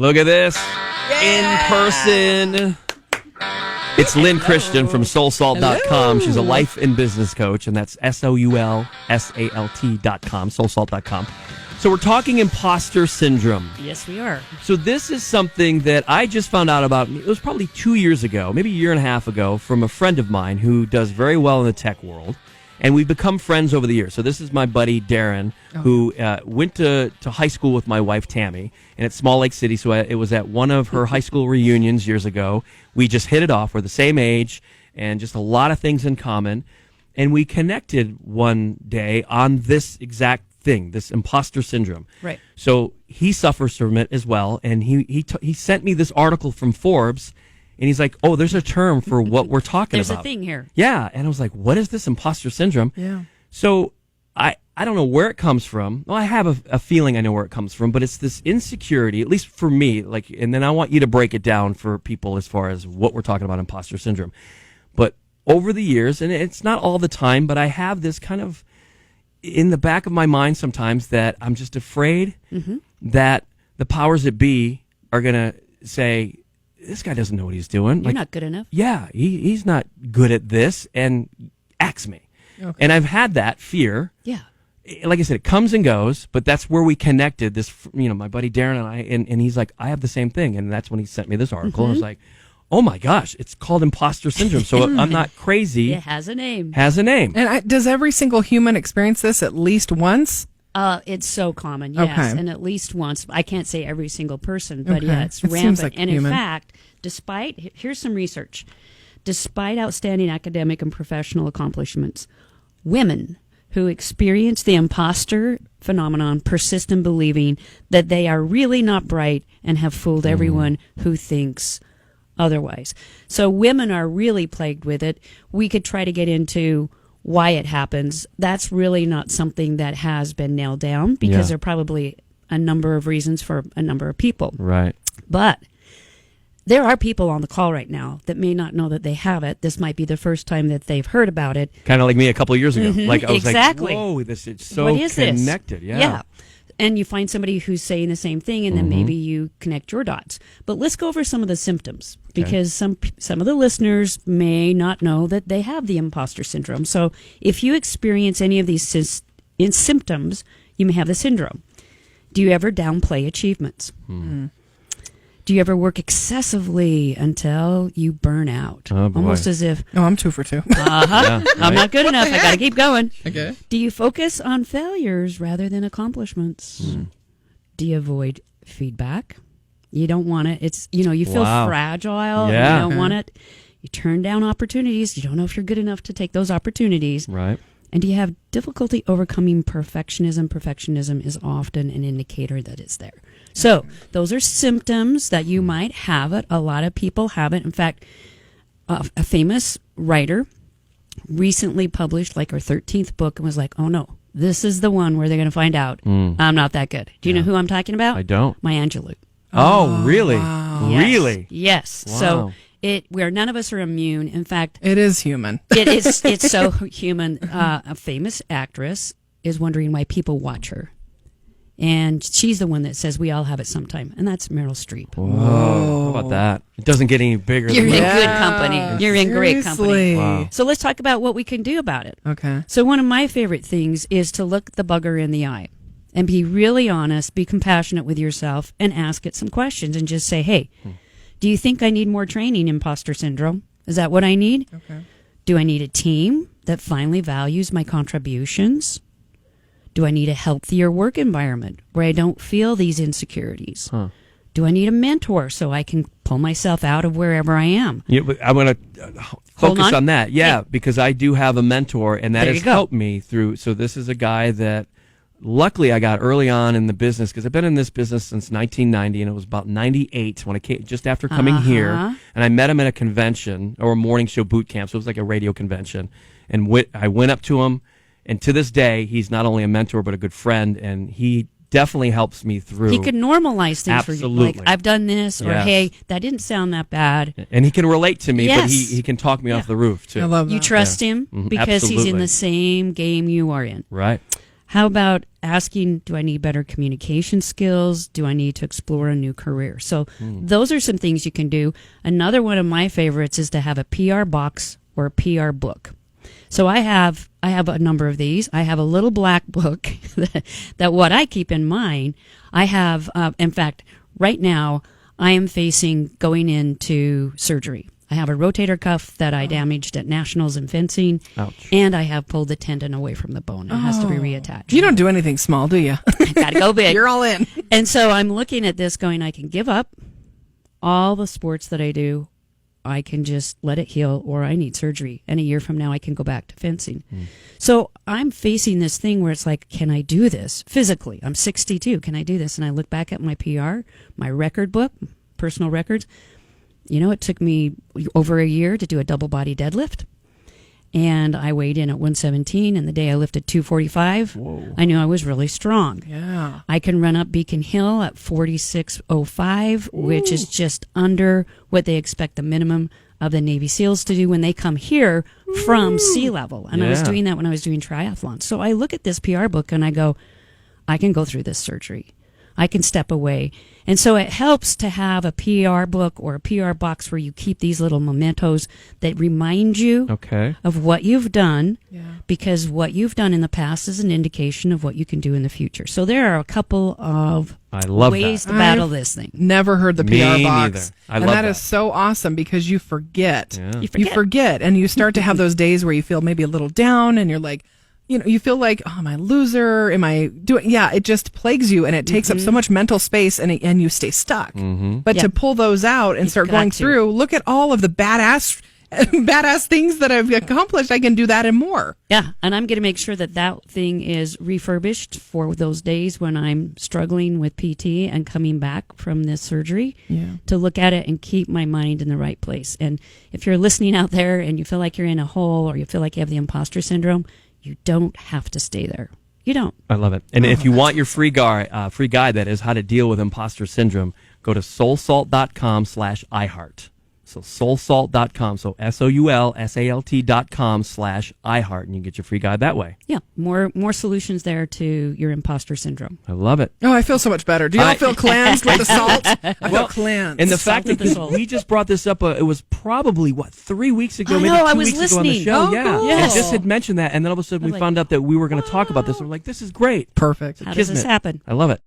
Look at this. In person. It's Lyn Christian from soulsalt.com. She's a life and business coach, and that's soulsalt.com, soulsalt.com. So we're talking imposter syndrome. Yes, we are. So this is something that I just found out about. It was probably 2 years ago, maybe a year and a half ago, from a friend of mine who does very well in the tech world. And we've become friends over the years. So this is my buddy, Darren, who went to high school with my wife, Tammy, and at Small Lake City. So it was at one of her high school reunions years ago. We just hit it off. We're the same age and just a lot of things in common. And we connected one day on this exact thing, this imposter syndrome. Right. So he suffers from it as well. And he sent me this article from Forbes. And he's like, oh, there's a term for what we're talking There's about. a thing here. Yeah. And I was like, what is this imposter syndrome? Yeah. So I don't know where it comes from. Well, I have a feeling I know where it comes from, but it's this insecurity, at least for me, like, and then I want you to break it down for people as far as what we're talking about imposter syndrome. But over the years, and it's not all the time, but I have this kind of in the back of my mind sometimes that I'm just afraid that the powers that be are going to say, this guy doesn't know what he's doing. You're not good enough. Yeah, he's not good at this, and axe me. Okay. And I've had that fear. Yeah. Like I said, it comes and goes, but that's where we connected. This, my buddy Darren and I, and he's like, I have the same thing, and that's when he sent me this article. I was like, oh my gosh, it's called imposter syndrome. So I'm not crazy. It has a name. And does every single human experience this at least once? It's so common, yes, Okay. and at least once. I can't say every single person, but Okay. yeah, it's It seems rampant. like And human. in fact, here's some research. Despite outstanding academic and professional accomplishments, women who experience the imposter phenomenon persist in believing that they are really not bright and have fooled everyone who thinks otherwise. So women are really plagued with it. We could try to get into why it happens. That's really not something that has been nailed down because there are probably a number of reasons for a number of people. Right. But there are people on the call right now that may not know that they have it. This might be the first time that they've heard about it. Kind of like me a couple of years ago. Like I was Exactly. like, whoa, it's so What is connected. this? Yeah. And you find somebody who's saying the same thing, and then maybe you connect your dots. But let's go over some of the symptoms, because some of the listeners may not know that they have the imposter syndrome. So if you experience any of these symptoms, you may have the syndrome. Do you ever downplay achievements? Do you ever work excessively until you burn out? Oh, boy. Almost as if, Oh, I'm 2 for 2. I'm not good enough. I got to keep going. Okay. Do you focus on failures rather than accomplishments? Do you avoid feedback? You don't want it. It's, you feel fragile. Yeah. You don't want it. You turn down opportunities. You don't know if you're good enough to take those opportunities. Right. And do you have difficulty overcoming perfectionism? Perfectionism is often an indicator that it's there. So those are symptoms that you might have it. A lot of people have it. In fact, a famous writer recently published like her 13th book and was like, oh no, this is the one where they're going to find out I'm not that good. Do you know who I'm talking about? I don't. Maya Angelou. Oh, really? wow. Really? Yes. Wow. So where none of us are immune. In fact, It is human. it's so human. A famous actress is wondering why people watch her. And she's the one that says we all have it sometime. And that's Meryl Streep. Whoa. How about that? It doesn't get any bigger You're than in that. good company. You're in great company. Seriously. Wow. So let's talk about what we can do about it. Okay. So one of my favorite things is to look the bugger in the eye and be really honest, be compassionate with yourself, and ask it some questions and just say, hey, do you think I need more training in imposter syndrome? Is that what I need? Okay. Do I need a team that finally values my contributions? Do I need a healthier work environment where I don't feel these insecurities? Do I need a mentor so I can pull myself out of wherever I am? Yeah, but I'm going to focus on that. Yeah, because I do have a mentor, and that There has you go. helped me through. So this is a guy that luckily I got early on in the business, because I've been in this business since 1990, and it was about 98 when I came, just after coming here, and I met him at a convention or a morning show boot camp. So it was like a radio convention, and I went up to him, and to this day, he's not only a mentor but a good friend, and he definitely helps me through. He can normalize things for you. Absolutely. Like, I've done this, or Yes. hey, that didn't sound that bad. And he can relate to me, but Yes. he can talk me off the roof, too. I love that. You trust him because he's in Absolutely. the same game you are in. Right. How about asking, do I need better communication skills? Do I need to explore a new career? So those are some things you can do. Another one of my favorites is to have a PR box or a PR book. So I have a number of these. I have a little black book that what I keep in mind. I have, in fact, right now I am facing going into surgery. I have a rotator cuff that I damaged at nationals in fencing. Ouch. And I have pulled the tendon away from the bone. It has to be reattached. You don't do anything small, do you? Gotta go big. You're all in. And so I'm looking at this going, I can give up all the sports that I do. I can just let it heal, or I need surgery. And a year from now, I can go back to fencing. So I'm facing this thing where it's like, can I do this physically? I'm 62. Can I do this? And I look back at my PR, my record book, personal records. You know, it took me over a year to do a double body deadlift. And I weighed in at 117, and the day I lifted 245, I knew I was really strong. Yeah. I can run up Beacon Hill at 46.05, which is just under what they expect the minimum of the Navy SEALs to do when they come here from sea level. And I was doing that when I was doing triathlons. So I look at this PR book and I go, I can go through this surgery. I can step away. And so it helps to have a PR book or a PR box where you keep these little mementos that remind you of what you've done, because what you've done in the past is an indication of what you can do in the future. So there are a couple of ways to battle this thing. Never heard the PR box. And that is so awesome because you forget. Yeah. You forget. And you start to have those days where you feel maybe a little down and you're like, you know, you feel like, oh, am I a loser? Am I doing? Yeah, it just plagues you and it takes up so much mental space and you stay stuck. But to pull those out and start going through, look at all of the badass things that I've accomplished. I can do that and more. Yeah, and I'm going to make sure that that thing is refurbished for those days when I'm struggling with PT and coming back from this surgery to look at it and keep my mind in the right place. And if you're listening out there and you feel like you're in a hole or you feel like you have the imposter syndrome, you don't have to stay there. You don't. I love it. And if you want your free guide, that is how to deal with imposter syndrome, go to soulsalt.com/iHeart. So soulsalt.com, so soulsalt.com/iHeart, and you get your free guide that way. Yeah, more solutions there to your imposter syndrome. I love it. Oh, I feel so much better. Do you all feel cleansed with the salt? I feel cleansed. And the fact that we just brought this up, it was probably, 3 weeks ago, maybe know, 2 I was weeks ago on the listening. show. Oh, yeah. cool. And just had mentioned that, and then all of a sudden we found out that we were going to talk about this. And we're like, this is great. Perfect. How does this happen? I love it.